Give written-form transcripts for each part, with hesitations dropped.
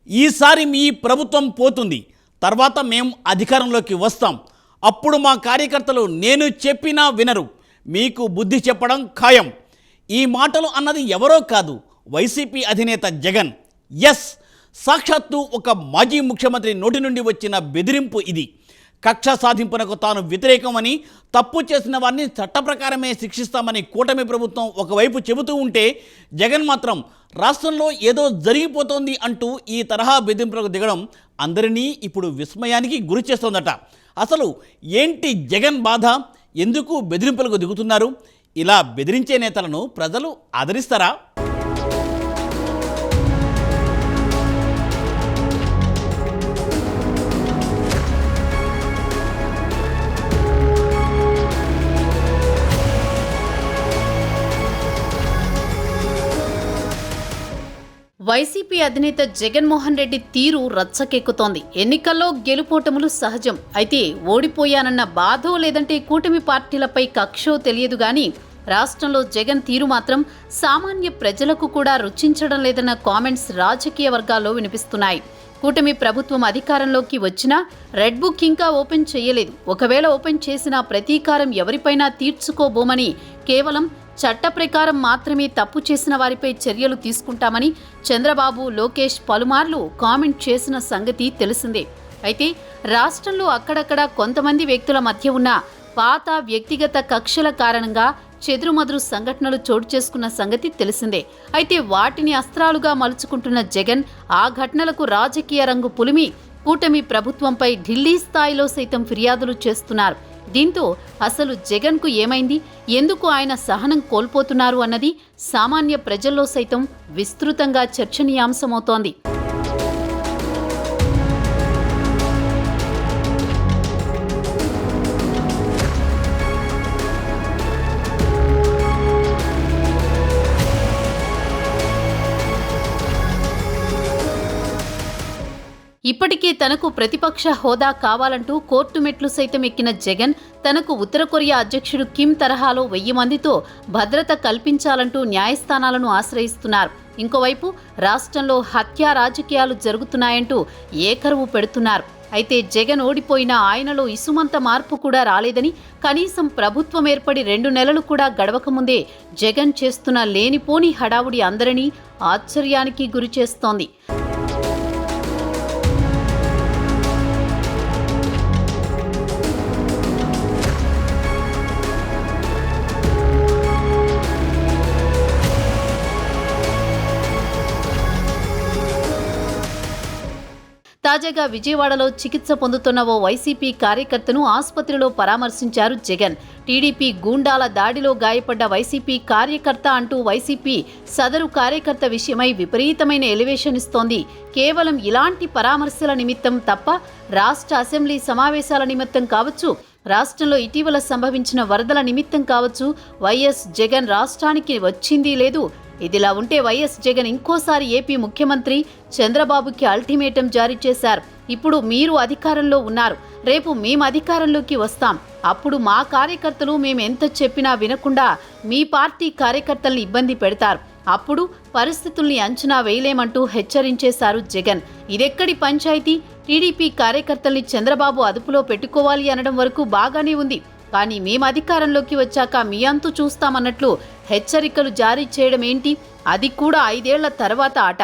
ఈసారి మీ ప్రభుత్వం పోతుంది, తర్వాత మేము అధికారంలోకి వస్తాం. అప్పుడు మా కార్యకర్తలు నేను చెప్పినా వినరు, మీకు బుద్ధి చెప్పడం ఖాయం. ఈ మాటలు అన్నది ఎవరో కాదు, వైసీపీ అధినేత జగన్. ఎస్, సాక్షాత్తు ఒక మాజీ ముఖ్యమంత్రి నోటి నుండి వచ్చిన బెదిరింపు ఇది. కక్ష సాధింపునకు తాను వ్యతిరేకమని, తప్పు చేసిన వారిని చట్ట ప్రకారమే శిక్షిస్తామని కూటమి ప్రభుత్వం ఒకవైపు చెబుతూ ఉంటే, జగన్ మాత్రం రాష్ట్రంలో ఏదో జరిగిపోతోంది అంటూ ఈ తరహా బెదిరింపులకు దిగడం అందరినీ ఇప్పుడు విస్మయానికి గురి చేస్తోందట. అసలు ఏంటి జగన్ బాధ? ఎందుకు బెదిరింపులకు దిగుతున్నారు? ఇలా బెదిరించే నేతలను ప్రజలు ఆదరిస్తారా? వైసీపీ అధినేత జగన్మోహన్ రెడ్డి తీరు రచ్చకెక్కుతోంది. ఎన్నికల్లో గెలుపోటములు సహజం. అయితే ఓడిపోయానన్న బాధో లేదంటే కూటమి పార్టీలపై కక్షో తెలియదు గాని రాష్ట్రంలో జగన్ తీరు మాత్రం సామాన్య ప్రజలకు కూడా రుచించడం లేదన్న కామెంట్స్ రాజకీయ వర్గాల్లో వినిపిస్తున్నాయి. కూటమి ప్రభుత్వం అధికారంలోకి వచ్చినా రెడ్ బుక్ ఇంకా ఓపెన్ చేయలేదు. ఒకవేళ ఓపెన్ చేసినా ప్రతీకారం ఎవరిపైనా తీర్చుకోబోమని, కేవలం చట్ట ప్రకారం మాత్రమే తప్పు చేసిన వారిపై చర్యలు తీసుకుంటామని చంద్రబాబు, లోకేష్ పలుమార్లు కామెంట్ చేసిన సంగతి తెలిసిందే. అయితే రాష్ట్రంలో అక్కడక్కడ కొంతమంది వ్యక్తుల మధ్య ఉన్న పాత వ్యక్తిగత కక్షల కారణంగా చెదురుమదురు సంఘటనలు చోటు చేసుకున్న సంగతి తెలిసిందే. అయితే వాటిని అస్త్రాలుగా మలుచుకుంటున్న జగన్ ఆ ఘటనలకు రాజకీయ రంగు పులిమి కూటమి ప్రభుత్వంపై ఢిల్లీ స్థాయిలో సైతం ఫిర్యాదులు చేస్తున్నారు. దీంతో అసలు జగన్కు ఏమైంది, ఎందుకు ఆయన సహనం కోల్పోతున్నారు అన్నది సామాన్య ప్రజల్లో సైతం విస్తృతంగా చర్చనీయాంశమవుతోంది. ఇప్పటికే తనకు ప్రతిపక్ష హోదా కావాలంటూ కోర్టు మెట్లు సైతం ఎక్కిన జగన్ తనకు ఉత్తర కొరియా అధ్యక్షుడు కిమ్ తరహాలో 1000 మందితో భద్రత కల్పించాలంటూ న్యాయస్థానాలను ఆశ్రయిస్తున్నారు. ఇంకోవైపు రాష్ట్రంలో హత్యా రాజకీయాలు జరుగుతున్నాయంటూ ఏకరువు పెడుతున్నారు. అయితే జగన్ ఓడిపోయినా ఆయనలో ఇసుమంత మార్పు కూడా రాలేదని, కనీసం ప్రభుత్వం ఏర్పడి 2 నెలలు కూడా గడవకముందే జగన్ చేస్తున్న లేనిపోని హడావుడి అందరినీ ఆశ్చర్యానికి గురి చేస్తోంది. తాజాగా విజయవాడలో చికిత్స పొందుతున్న ఓ వైసీపీ కార్యకర్తను ఆసుపత్రిలో పరామర్శించారు జగన్. టీడీపీ గూండాల దాడిలో గాయపడ్డ వైసీపీ కార్యకర్త అంటూ వైసీపీ సదరు కార్యకర్త విషయమై విపరీతమైన ఎలివేషన్ ఇస్తోంది. కేవలం ఇలాంటి పరామర్శల నిమిత్తం తప్ప రాష్ట్ర అసెంబ్లీ సమావేశాల నిమిత్తం కావచ్చు, రాష్ట్రంలో ఇటీవల సంభవించిన వరదల నిమిత్తం కావచ్చు, వైఎస్ జగన్ రాష్ట్రానికి వచ్చింది లేదు. ఇదిలా ఉంటే వైఎస్ జగన్ ఇంకోసారి ఏపీ ముఖ్యమంత్రి చంద్రబాబుకి అల్టిమేటం జారీ చేశారు. ఇప్పుడు మీరు అధికారంలో ఉన్నారు, రేపు మేము అధికారంలోకి వస్తాం. అప్పుడు మా కార్యకర్తలు మేము ఎంత చెప్పినా వినకుండా మీ పార్టీ కార్యకర్తల్ని ఇబ్బంది పెడతారు. అప్పుడు పరిస్థితుల్ని అంచనా వేయలేమంటూ హెచ్చరించేశారు జగన్. ఇదెక్కడి పంచాయతీ? టీడీపీ కార్యకర్తల్ని చంద్రబాబు అదుపులో పెట్టుకోవాలి అనడం వరకు బాగానే ఉంది. కానీ మేము అధికారంలోకి వచ్చాక మీ అంతు చూస్తామన్నట్లు హెచ్చరికలు జారీ చేయడం ఏంటి? అది కూడా 5 ఏళ్ల తర్వాత ఆట.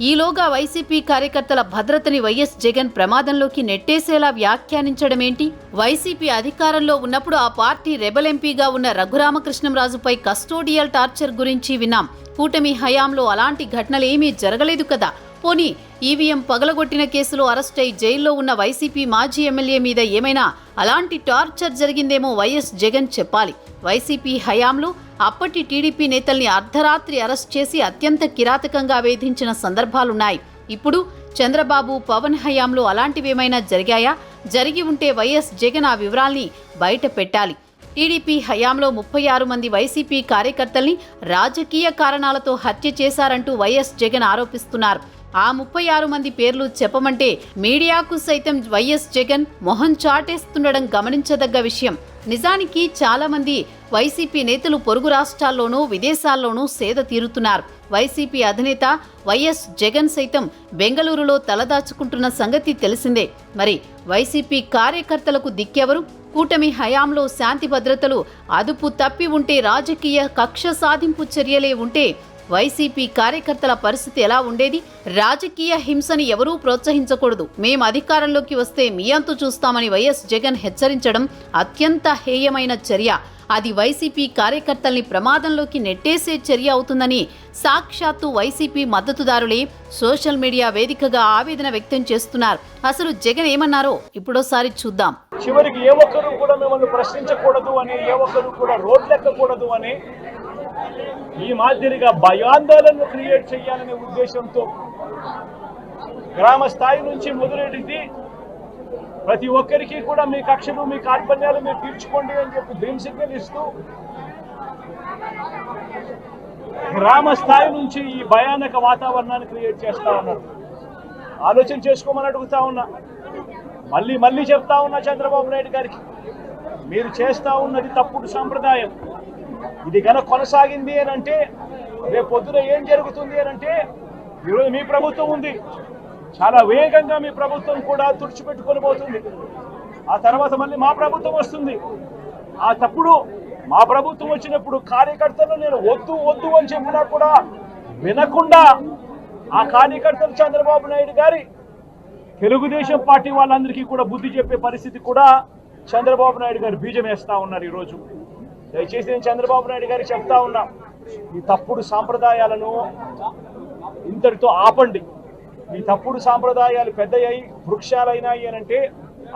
ఈలోగా వైసీపీ కార్యకర్తల భద్రతని వైఎస్ జగన్ ప్రమాదంలోకి నెట్టేసేలా వ్యాఖ్యానించడమేంటి? వైసీపీ అధికారంలో ఉన్నప్పుడు ఆ పార్టీ రెబల్ ఎంపీగా ఉన్న రఘురామకృష్ణంరాజుపై కస్టోడియల్ టార్చర్ గురించి విన్నాం. కూటమి హయాంలో అలాంటి ఘటనలేమీ జరగలేదు కదా. పోనీ ఈవీఎం పగలగొట్టిన కేసులో అరెస్టై జైల్లో ఉన్న వైసీపీ మాజీ ఎమ్మెల్యే మీద ఏమైనా అలాంటి టార్చర్ జరిగిందేమో వైఎస్ జగన్ చెప్పాలి. వైసీపీ హయాంలో అప్పటి టీడీపీ నేతల్ని అర్ధరాత్రి అరెస్ట్ చేసి అత్యంత కిరాతకంగా వేధించిన సందర్భాలున్నాయి. ఇప్పుడు చంద్రబాబు, పవన్ హయాంలో అలాంటివేమైనా జరిగాయా? జరిగి ఉంటే వైఎస్ జగన్ ఆ వివరాల్ని బయట పెట్టాలి. టీడీపీ హయాంలో 36 మంది వైసీపీ కార్యకర్తల్ని రాజకీయ కారణాలతో హత్య చేశారంటూ వైఎస్ జగన్ ఆరోపిస్తున్నారు. ఆ 36 మంది పేర్లు చెప్పమంటే మీడియాకు సైతం వైఎస్ జగన్ మొహం చాటేస్తుండడం గమనించదగ్గ విషయం. నిజానికి చాలా మంది వైసీపీ నేతలు పొరుగు రాష్ట్రాల్లోనూ విదేశాల్లోనూ సేద తీరుతున్నారు. వైసీపీ అధినేత వైఎస్ జగన్ సైతం బెంగళూరులో తలదాచుకుంటున్న సంగతి తెలిసిందే. మరి వైసీపీ కార్యకర్తలకు దిక్కెవరు? కూటమి హయాంలో శాంతి భద్రతలు అదుపు తప్పి ఉంటే, రాజకీయ కక్ష సాధింపు చర్యలే ఉంటే వైసీపీ కార్యకర్తల పరిస్థితి ఎలా ఉండేది? రాజకీయ హింసని ఎవరూ ప్రోత్సహించకూడదు, మేం అధికారంలోకి వస్తే మీ అంతు చూస్తామని వైఎస్ జగన్ హెచ్చరించడం అత్యంత హేయమైన చర్య. అది వైసీపీ కార్యకర్తల్ని ప్రమాదంలోకి నెట్టేసే చర్య అవుతుందని సాక్షాత్తు వైసీపీ మద్దతుదారులే సోషల్ మీడియా వేదికగా ఆవేదన వ్యక్తం చేస్తున్నారు. అసలు జగన్ ఏమన్నారో ఇప్పుడోసారి చూద్దాం. చివరికి ఏ ఒక్కరు కూడా మిమ్మల్ని ప్రశ్నించకూడదు అని, ఏ ఒక్కరు కూడా రోడ్లెక్కకూడదు అని, ఈ మాదిరిగా భయాందోళనను క్రియేట్ చేయాలనే ఉద్దేశంతో గ్రామ స్థాయి నుంచి మొదలెడితే ప్రతి ఒక్కరికి కూడా మీ కక్షలు, మీ కార్పణ్యాలు మీరు తీర్చుకోండి అని చెప్పి గ్రీన్ సిగ్నల్ ఇస్తూ గ్రామ స్థాయి నుంచి ఈ భయానక వాతావరణాన్ని క్రియేట్ చేస్తా ఉన్నారు. ఆలోచన చేసుకోమని అడుగుతా ఉన్నా, మళ్ళీ చెప్తా ఉన్నా చంద్రబాబు నాయుడు గారికి, మీరు చేస్తా ఉన్నది తప్పుడు సాంప్రదాయం. ఇది కనుక కొనసాగింది అని అంటే రేపు పొద్దున ఏం జరుగుతుంది అని అంటే, ఈరోజు మీ ప్రభుత్వం ఉంది, చాలా వేగంగా మీ ప్రభుత్వం కూడా తుడిచిపెట్టుకొని పోతుంది. ఆ తర్వాత మళ్ళీ మా ప్రభుత్వం వస్తుంది. ఆ తప్పుడు మా ప్రభుత్వం వచ్చినప్పుడు కార్యకర్తలు నేను వద్దు అని చెప్పినా కూడా వినకుండా ఆ కార్యకర్తలు చంద్రబాబు నాయుడు గారి తెలుగుదేశం పార్టీ వాళ్ళందరికీ కూడా బుద్ధి చెప్పే పరిస్థితి కూడా చంద్రబాబు నాయుడు గారు బీజం వేస్తా ఉన్నారు. ఈరోజు దయచేసి నేను చంద్రబాబు నాయుడు గారికి చెప్తా ఉన్నా, ఈ తప్పుడు సాంప్రదాయాలను ఇంతటితో ఆపండి. ఈ తప్పుడు సాంప్రదాయాలు పెద్దయ్యాయి, వృక్షాలైనాయి అని అంటే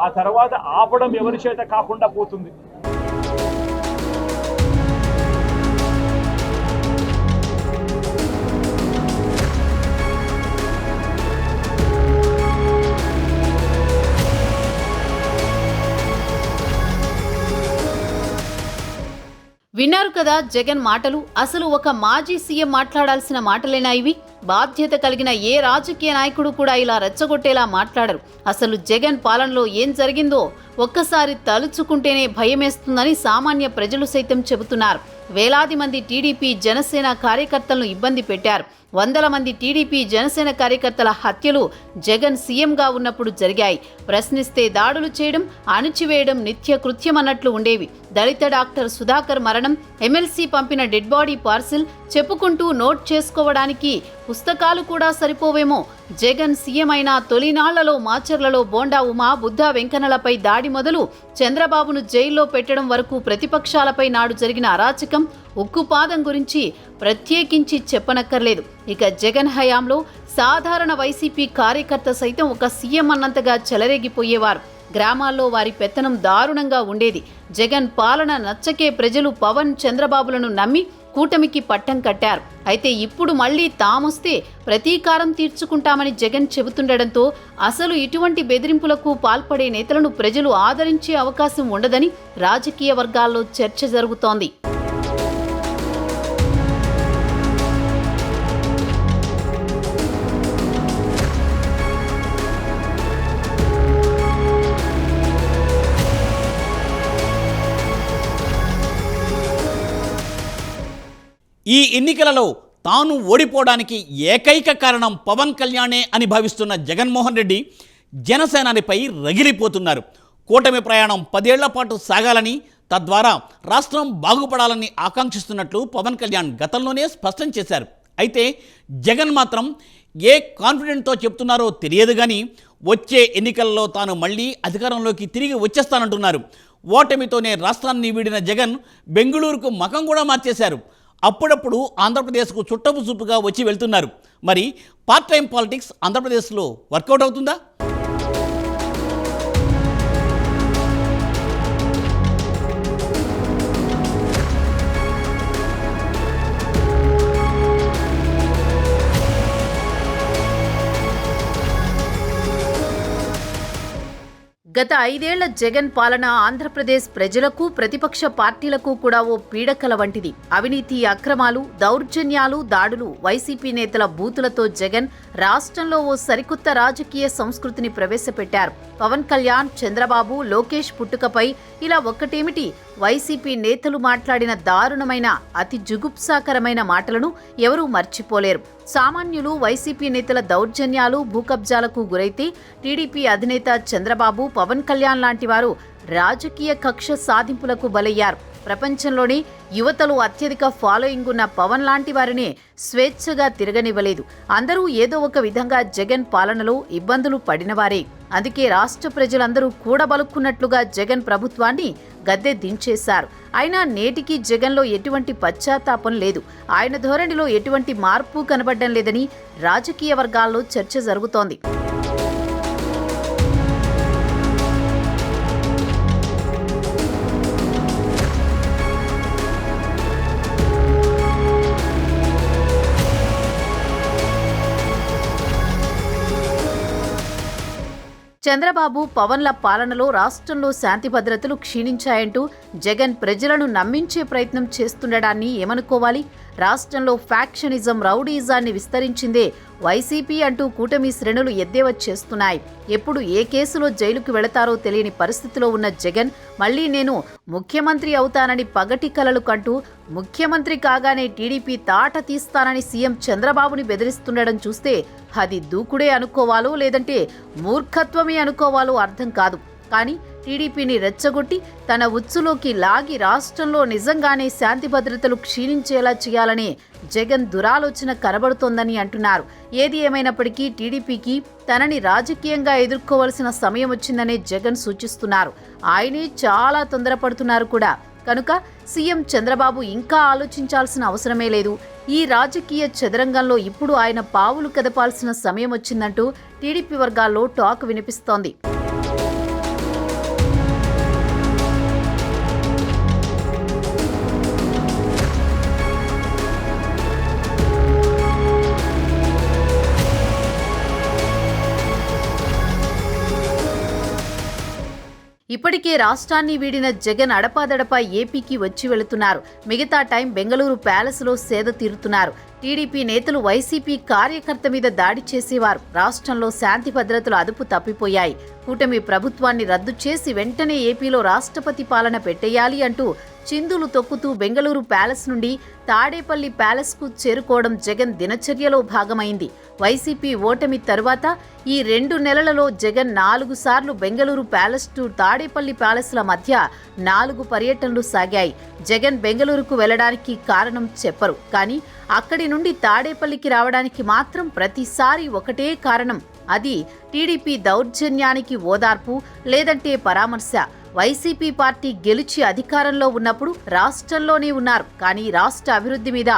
ఆ తర్వాత ఆపడం ఎవరి చేత కాకుండా పోతుంది. విన్నారు కదా జగన్ మాటలు. అసలు ఒక మాజీ సీఎం మాట్లాడాల్సిన మాటలేనా ఇవి? బాధ్యత కలిగిన ఏ రాజకీయ నాయకుడు కూడా ఇలా రెచ్చగొట్టేలా మాట్లాడరు. అసలు జగన్ పాలనలో ఏం జరిగిందో ఒక్కసారి తలుచుకుంటేనే భయమేస్తుందని సామాన్య ప్రజలు సైతం చెబుతున్నారు. వేలాది మంది టీడీపీ జనసేన కార్యకర్తలను ఇబ్బంది పెట్టారు. వందల మంది టీడీపీ జనసేన కార్యకర్తల హత్యలు జగన్ సీఎంగా ఉన్నప్పుడు జరిగాయి. ప్రశ్నిస్తే దాడులు చేయడం, అణిచివేయడం నిత్య కృత్యమన్నట్లు ఉండేవి. దళిత డాక్టర్ సుధాకర్ మరణం, ఎమ్మెల్సీ పంపిన డెడ్ బాడీ పార్సిల్ చెప్పుకుంటూ నోట్ చేసుకోవడానికి పుస్తకాలు కూడా సరిపోవేమో. జగన్ సీఎం అయిన తొలినాళ్లలో మాచర్లలో బోండా ఉమా, బుద్ధా వెంకన్నలపై దాడి మొదలు చంద్రబాబును జైల్లో పెట్టడం వరకు ప్రతిపక్షాలపై నాడు జరిగిన అరాచకం, ఉక్కుపాదం గురించి ప్రత్యేకించి చెప్పనక్కర్లేదు. ఇక జగన్ హయాంలో సాధారణ వైసీపీ కార్యకర్త సైతం ఒక సీఎం అన్నంతగా చెలరేగిపోయేవారు. గ్రామాల్లో వారి పెత్తనం దారుణంగా ఉండేది. జగన్ పాలన నచ్చకే ప్రజలు పవన్, చంద్రబాబులను నమ్మి కూటమికి పట్టం కట్టారు. అయితే ఇప్పుడు మళ్లీ తామొస్తే ప్రతీకారం తీర్చుకుంటామని జగన్ చెబుతుండటంతో అసలు ఇటువంటి బెదిరింపులకు పాల్పడే నేతలను ప్రజలు ఆదరించే అవకాశం ఉండదని రాజకీయ వర్గాల్లో చర్చ జరుగుతోంది. ఈ ఎన్నికలలో తాను ఓడిపోవడానికి ఏకైక కారణం పవన్ కళ్యాణే అని భావిస్తున్న జగన్మోహన్ రెడ్డి జనసేనానిపై రగిలిపోతున్నారు. కూటమి ప్రయాణం 10 ఏళ్ల పాటు సాగాలని, తద్వారా రాష్ట్రం బాగుపడాలని ఆకాంక్షిస్తున్నట్లు పవన్ కళ్యాణ్ గతంలోనే స్పష్టం చేశారు. అయితే జగన్ మాత్రం ఏ కాన్ఫిడెంట్తో చెప్తున్నారో తెలియదు కానీ వచ్చే ఎన్నికల్లో తాను మళ్ళీ అధికారంలోకి తిరిగి వచ్చేస్తానంటున్నారు. ఓటమితోనే రాష్ట్రాన్ని వీడిన జగన్ బెంగళూరుకు మకం కూడా మార్చేశారు. అప్పుడప్పుడు ఆంధ్రప్రదేశ్కు చుట్టపు చూపుగా వచ్చి వెళ్తున్నారు. మరి పార్ట్ టైం పాలిటిక్స్ ఆంధ్రప్రదేశ్లో వర్కౌట్ అవుతుందా? గత 5 ఏళ్ల జగన్ పాలన ఆంధ్రప్రదేశ్ ప్రజలకు, ప్రతిపక్ష పార్టీలకు కూడా ఓ పీడకల వంటిది. అవినీతి, అక్రమాలు, దౌర్జన్యాలు, దాడులు, వైసీపీ నేతల బూతులతో జగన్ రాష్ట్రంలో ఓ సరికొత్త రాజకీయ సంస్కృతిని ప్రవేశపెట్టారు. పవన్ కళ్యాణ్, చంద్రబాబు, లోకేష్ పుట్టుకపై ఇలా ఒక్కటేమిటి వైసీపీ నేతలు మాట్లాడిన దారుణమైన అతి జుగుప్సాకరమైన మాటలను ఎవరూ మర్చిపోలేరు. సామాన్యులు వైసీపీ నేతల దౌర్జన్యాలు, భూకబ్జాలకు గురైతే టీడీపీ అధినేత చంద్రబాబు, పవన్ కళ్యాణ్ లాంటి వారు రాజకీయ కక్ష సాధింపులకు బలయ్యారు. ప్రపంచంలోనే యువతలు అత్యధిక ఫాలోయింగ్ ఉన్న పవన్ లాంటి వారిని స్వేచ్ఛగా తిరగనివ్వలేదు. అందరూ ఏదో ఒక విధంగా జగన్ పాలనలో ఇబ్బందులు పడినవారే. అందుకే రాష్ట్ర ప్రజలందరూ కూడబలుక్కున్నట్లుగా జగన్ ప్రభుత్వాన్ని గద్దె దించేశారు. అయినా నేటికి జగన్లో ఎటువంటి పశ్చాత్తాపం లేదు. ఆయన ధోరణిలో ఎటువంటి మార్పు కనబడడం లేదని రాజకీయ వర్గాల్లో చర్చ జరుగుతోంది. చంద్రబాబు, పవన్ల పాలనలో రాష్ట్రంలో శాంతి భద్రతలు క్షీణించాయంటూ జగన్ ప్రజలను నమ్మించే ప్రయత్నం చేస్తుండడాన్ని ఏమనుకోవాలి? రాష్ట్రంలో ఫ్యాక్షనిజం, రౌడీజాన్ని విస్తరించిందే వైసీపీ అంటూ కూటమి శ్రేణులు ఎద్దేవా చేస్తున్నాయి. ఎప్పుడు ఏ కేసులో జైలుకు వెళతారో తెలియని పరిస్థితిలో ఉన్న జగన్ మళ్లీ నేను ముఖ్యమంత్రి అవుతానని పగటి కలలు కంటూ ముఖ్యమంత్రి కాగానే టీడీపీ తాట తీస్తానని సీఎం చంద్రబాబుని బెదిరిస్తుండడం చూస్తే అది దూకుడే అనుకోవాలో లేదంటే మూర్ఖత్వమే అనుకోవాలో అర్థం కాదు. కానీ టీడీపీని రెచ్చగొట్టి తన ఉచ్చులోకి లాగి రాష్ట్రంలో నిజంగానే శాంతి భద్రతలు క్షీణించేలా చేయాలనే జగన్ దురాలోచన కనబడుతోందని అంటున్నారు. ఏది ఏమైనప్పటికీ టీడీపీకి తనని రాజకీయంగా ఎదుర్కోవాల్సిన సమయం వచ్చిందనే జగన్ సూచిస్తున్నారు. ఆయనే చాలా తొందరపడుతున్నారు కూడా. కనుక సీఎం చంద్రబాబు ఇంకా ఆలోచించాల్సిన అవసరమే లేదు. ఈ రాజకీయ చదరంగంలో ఇప్పుడు ఆయన పావులు కదపాల్సిన సమయం వచ్చిందంటూ టీడీపీ వర్గాల్లో టాక్ వినిపిస్తోంది. ఇప్పటికే రాష్ట్రాన్ని వీడిన జగన్ అడపాదడపా ఏపీకి వచ్చి వెళుతున్నారు. మిగతా టైం బెంగళూరు ప్యాలెస్లో సేద తీరుతున్నారు. టీడీపీ నేతలు వైసీపీ కార్యకర్త మీద దాడి చేసేవారు. రాష్ట్రంలో శాంతి భద్రతలు అదుపు తప్పిపోయాయి. కూటమి ప్రభుత్వాన్ని రద్దు చేసి వెంటనే ఏపీలో రాష్ట్రపతి పాలన పెట్టేయాలి అంటూ చిందులు తొక్కుతూ బెంగళూరు ప్యాలెస్ నుండి తాడేపల్లి ప్యాలెస్కు చేరుకోవడం జగన్ దినచర్యలో భాగమైంది. వైసీపీ ఓటమి తరువాత ఈ 2 నెలలలో జగన్ 4 సార్లు బెంగళూరు ప్యాలెస్ టు తాడేపల్లి ప్యాలెస్ల మధ్య 4 పర్యటనలు సాగాయి. జగన్ బెంగళూరుకు వెళ్లడానికి కారణం చెప్పరు. కానీ అక్కడి నుండి తాడేపల్లికి రావడానికి మాత్రం ప్రతిసారి ఒకటే కారణం. అది టీడీపీ దౌర్జన్యానికి ఓదార్పు లేదంటే పరామర్శ. వైసీపీ పార్టీ గెలిచి అధికారంలో ఉన్నప్పుడు రాష్ట్రంలోనే ఉన్నారు, కానీ రాష్ట్ర అభివృద్ధి మీద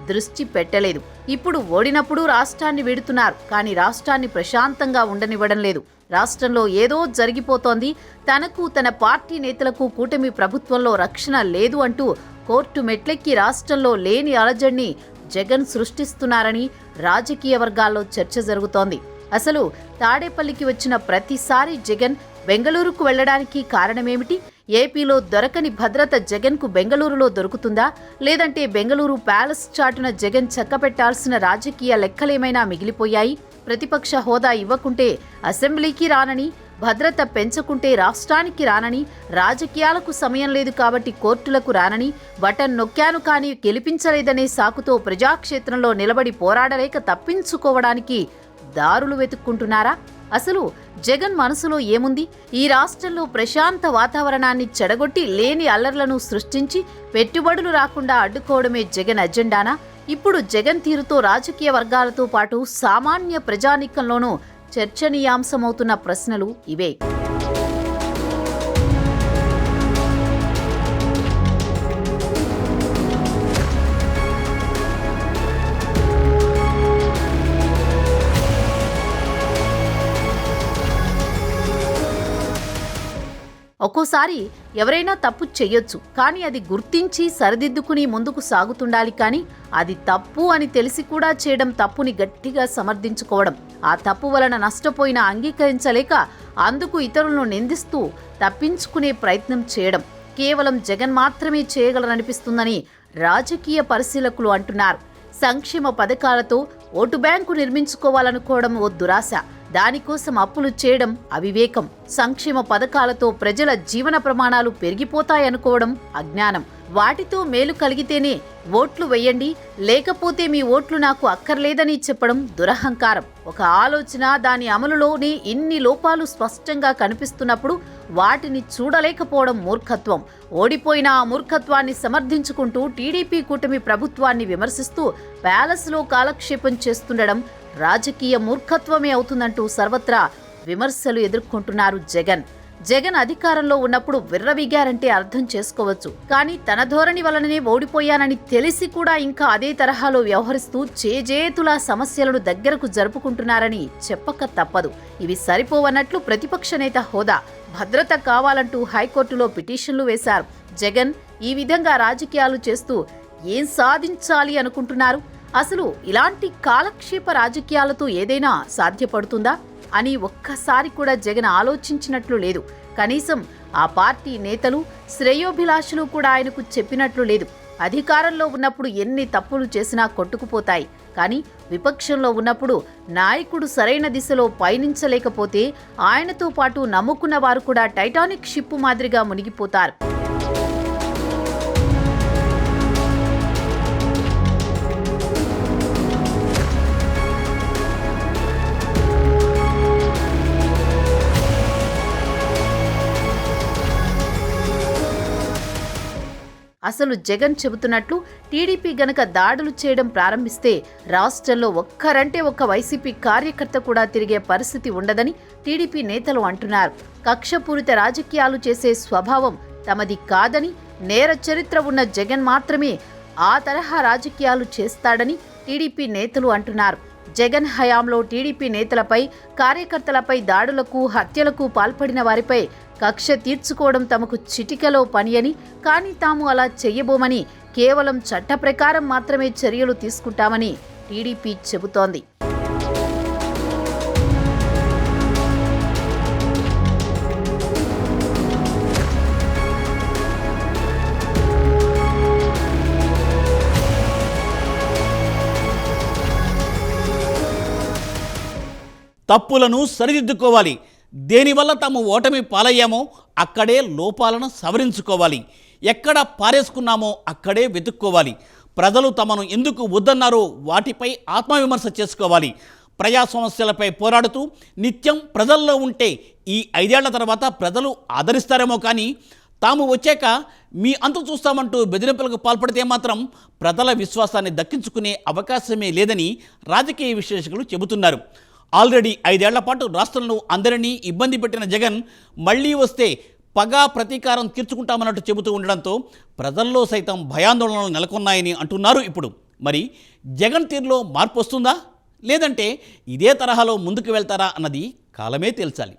దృష్టి పెట్టలేదు. ఇప్పుడు ఓడినప్పుడు రాష్ట్రాన్ని వీడుతున్నారు, కానీ రాష్ట్రాన్ని ప్రశాంతంగా ఉండనివ్వడం లేదు. రాష్ట్రంలో ఏదో జరిగిపోతోంది, తనకు తన పార్టీ నేతలకు కూటమి ప్రభుత్వంలో రక్షణ లేదు అంటూ కోర్టు మెట్లెక్కి రాష్ట్రంలో లేని అలజడిని జగన్ సృష్టిస్తున్నారని రాజకీయ వర్గాల్లో చర్చ జరుగుతోంది. అసలు తాడేపల్లికి వచ్చిన ప్రతిసారి జగన్ బెంగళూరుకు వెళ్లడానికి కారణమేమిటి? ఏపీలో దొరకని భద్రత జగన్కు బెంగళూరులో దొరుకుతుందా? లేదంటే బెంగళూరు ప్యాలెస్ చాటున జగన్ చక్కపెట్టాల్సిన రాజకీయ లెక్కలేమైనా మిగిలిపోయాయి? ప్రతిపక్ష హోదా ఇవ్వకుంటే అసెంబ్లీకి రానని, భద్రత పెంచకుంటే రాష్ట్రానికి రానని, రాజకీయాలకు సమయం లేదు కాబట్టి కోర్టులకు రానని, బటన్ నొక్కాను కానీ గెలిపించలేదనే సాకుతో ప్రజాక్షేత్రంలో నిలబడి పోరాడలేక తప్పించుకోవడానికి దారులు వెతుక్కుంటున్నారా? అసలు జగన్ మనసులో ఏముంది? ఈ రాష్ట్రంలో ప్రశాంత వాతావరణాన్ని చెడగొట్టి లేని అల్లర్లను సృష్టించి పెట్టుబడులు రాకుండా అడ్డుకోవడమే జగన్ అజెండానా? ఇప్పుడు జగన్ తీరుతో రాజకీయ వర్గాలతో పాటు సామాన్య ప్రజానీకంలోనూ చర్చనీయాంశమవుతున్న ప్రశ్నలు ఇవే. ఒక్కోసారి ఎవరైనా తప్పు చెయ్యొచ్చు, కానీ అది గుర్తించి సరిదిద్దుకుని ముందుకు సాగుతుండాలి. కానీ అది తప్పు అని తెలిసి కూడా చేయడం, తప్పుని గట్టిగా సమర్థించుకోవడం, ఆ తప్పు వలన నష్టపోయినా అంగీకరించలేక అందుకు ఇతరులను నిందిస్తూ తప్పించుకునే ప్రయత్నం చేయడం కేవలం జగన్ మాత్రమే చేయగలరనిపిస్తుందని రాజకీయ పరిశీలకులు అంటున్నారు. సంక్షేమ పథకాలతో ఓటు బ్యాంకు నిర్మించుకోవాలనుకోవడం ఓ దురాశ. దానికోసం అప్పులు చేయడం అవివేకం. సంక్షేమ పథకాలతో ప్రజల జీవన ప్రమాణాలు పెరిగిపోతాయనుకోవడం అజ్ఞానం. వాటితో మేలు కలిగితేనే ఓట్లు వెయ్యండి, లేకపోతే మీ ఓట్లు నాకు అక్కర్లేదని చెప్పడం దురహంకారం. ఒక ఆలోచన, దాని అమలులోనే ఇన్ని లోపాలు స్పష్టంగా కనిపిస్తున్నప్పుడు వాటిని చూడలేకపోవడం మూర్ఖత్వం. ఓడిపోయిన ఆ మూర్ఖత్వాన్ని సమర్థించుకుంటూ టీడీపీ కూటమి ప్రభుత్వాన్ని విమర్శిస్తూ ప్యాలెస్లో కాలక్షేపం చేస్తుండడం రాజకీయ మూర్ఖత్వమే అవుతుందంటూ సర్వత్రా విమర్శలు ఎదుర్కొంటున్నారు జగన్. జగన్ అధికారంలో ఉన్నప్పుడు విర్రవీగారంటే అర్థం చేసుకోవచ్చు. కానీ తన ధోరణి వలననే ఓడిపోయానని తెలిసి కూడా ఇంకా అదే తరహాలో వ్యవహరిస్తూ చేజేతులా సమస్యలను దగ్గరకు జరుపుకుంటున్నారని చెప్పక తప్పదు. ఇవి సరిపోవన్నట్లు ప్రతిపక్ష నేత హోదా, భద్రత కావాలంటూ హైకోర్టులో పిటిషన్లు వేశారు. జగన్ ఈ విధంగా రాజకీయాలు చేస్తూ ఏం సాధించాలి అనుకుంటున్నారు? అసలు ఇలాంటి కాలక్షేప రాజకీయాలతో ఏదైనా సాధ్యపడుతుందా అని ఒక్కసారి కూడా జగన్ ఆలోచించినట్లు లేదు. కనీసం ఆ పార్టీ నేతలు, శ్రేయోభిలాషులు కూడా ఆయనకు చెప్పినట్లు లేదు. అధికారంలో ఉన్నప్పుడు ఎన్ని తప్పులు చేసినా కొట్టుకుపోతాయి. కానీ విపక్షంలో ఉన్నప్పుడు నాయకుడు సరైన దిశలో పయనించలేకపోతే ఆయనతో పాటు నమ్ముకున్న వారు కూడా టైటానిక్ షిప్ మాదిరిగా మునిగిపోతారు. అసలు జగన్ చెబుతున్నట్లు టీడీపీ గనక దాడులు చేయడం ప్రారంభిస్తే రాష్ట్రంలో ఒక్కరంటే ఒక్క వైసీపీ కార్యకర్త కూడా తిరిగే పరిస్థితి ఉండదని టీడీపీ నేతలు అంటున్నారు. కక్షపూరిత రాజకీయాలు చేసే స్వభావం తమది కాదని, నేర చరిత్ర ఉన్న జగన్ మాత్రమే ఆ తరహా రాజకీయాలు చేస్తాడని టీడీపీ నేతలు అంటున్నారు. జగన్ హయాంలో టీడీపీ నేతలపై, కార్యకర్తలపై దాడులకు, హత్యలకు పాల్పడిన వారిపై కక్ష తీర్చుకోవడం తమకు చిటికలో పని అని, కానీ తాము అలా చెయ్యబోమని, కేవలం చట్ట ప్రకారం మాత్రమే చర్యలు తీసుకుంటామని టీడీపీ చెబుతోంది. తప్పులను సరిదిద్దుకోవాలి. దేనివల్ల తాము ఓటమి పాలయ్యామో అక్కడే లోపాలను సవరించుకోవాలి. ఎక్కడ పారేసుకున్నామో అక్కడే వెతుక్కోవాలి. ప్రజలు తమను ఎందుకు వద్దన్నారో వాటిపై ఆత్మవిమర్శ చేసుకోవాలి. ప్రజా సమస్యలపై పోరాడుతూ నిత్యం ప్రజల్లో ఉంటే ఈ 5 ఏళ్ల తర్వాత ప్రజలు ఆదరిస్తారేమో కానీ తాము వచ్చాక మీ అంతు చూస్తామంటూ బెదిరింపులకు పాల్పడితే మాత్రం ప్రజల విశ్వాసాన్ని దక్కించుకునే అవకాశమే లేదని రాజకీయ విశ్లేషకులు చెబుతున్నారు. ఆల్రెడీ 5 ఏళ్ల పాటు రాష్ట్రంలో అందరినీ ఇబ్బంది పెట్టిన జగన్ మళ్లీ వస్తే పగా ప్రతీకారం తీర్చుకుంటామన్నట్టు చెబుతూ ఉండడంతో ప్రజల్లో సైతం భయాందోళనలు నెలకొన్నాయని అంటున్నారు. ఇప్పుడు మరి జగన్ తీరులో మార్పు వస్తుందా, లేదంటే ఇదే తరహాలో ముందుకు వెళ్తారా అన్నది కాలమే తేల్చాలి.